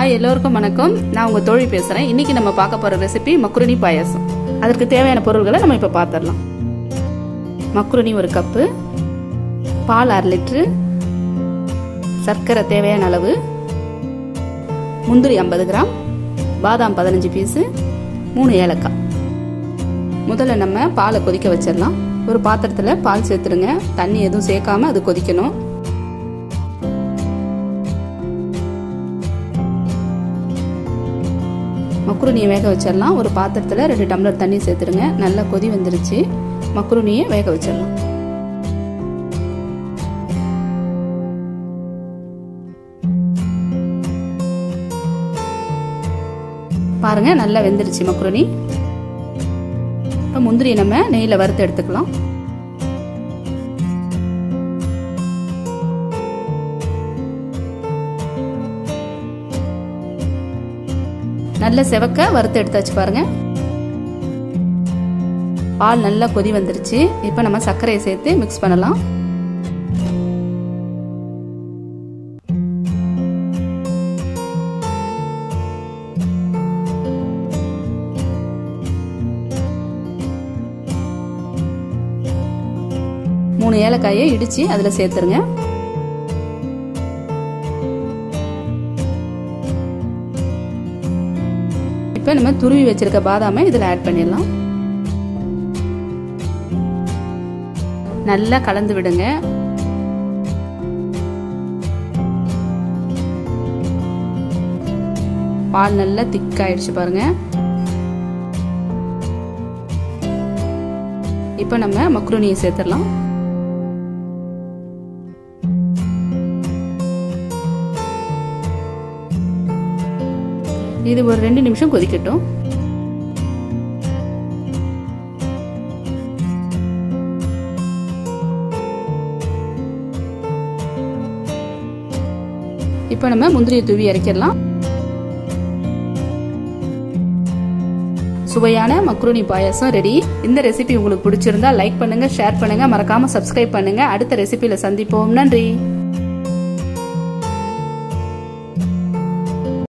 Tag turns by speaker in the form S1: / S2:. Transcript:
S1: Hi எல்லோருக்கும் வணக்கம். நான் உங்க தோழி பேசுறேன். இன்னைக்கு நம்ம பார்க்க போற ரெசிபி மக்ருனி பாயாசம். அதற்கு தேவையான பொருட்களை நம்ம இப்ப பார்த்துடலாம். மக்ருனி 1 கப்பு, பால் 1/2 லிட்டர், சர்க்கரை தேவையான அளவு, முந்திரி 50 கிராம், பாதாம் 15 பீஸ், 3 ஏலக்காய். முதல்ல நம்ம பாலை கொதிக்க வச்சிடலாம். ஒரு பாத்திரத்துல பால் சேர்த்துருங்க. தண்ணி எதுவும் சேர்க்காம அது கொதிக்கணும். மக்ருனியை வேக வச்சிடலாம். ஒரு பாத்திரத்துல 2 டம்ளர் தண்ணி சேர்த்துருங்க. நல்லா கொதி வந்துருச்சு. மக்ருனியை வேக வச்சிடலாம். பாருங்க, நல்லா வெந்துருச்சு மக்ருனி. இப்போ முந்திரியை நம்ம நெய்யில் வறுத்து எடுத்துக்கலாம். நல்ல செவக்க வறுத்து எடுத்தாச்சு. பாருங்க, பால் நல்லா கொதி வந்துருச்சு. இப்போ நம்ம சர்க்கரையை சேர்த்து மிக்ஸ் பண்ணலாம். மூணு ஏலக்காயை இடிச்சு அதுல சேர்த்துருங்க. இப்போ நம்ம துருவி வச்சிருக்க பாதாமை இதில் ஆட் பண்ணிடலாம். நல்லா கலந்து விடுங்க. பால் நல்லா திக்காயிடுச்சு பாருங்க. இப்போ நம்ம மக்ருனியை சேர்த்துடலாம். இது ஒரு 2 நிமிஷம் கொதிக்கட்டும். இப்போ நம்ம முந்திரியை தூவி இறக்கிடலாம். சுவையான மக்ருனி பாயாசம் ரெடி. இந்த ரெசிபி உங்களுக்கு பிடிச்சிருந்தா லைக் பண்ணுங்க, ஷேர் பண்ணுங்க, மறக்காம சப்ஸ்கிரைப் பண்ணுங்க. அடுத்த ரெசிபியில சந்திப்போம். நன்றி.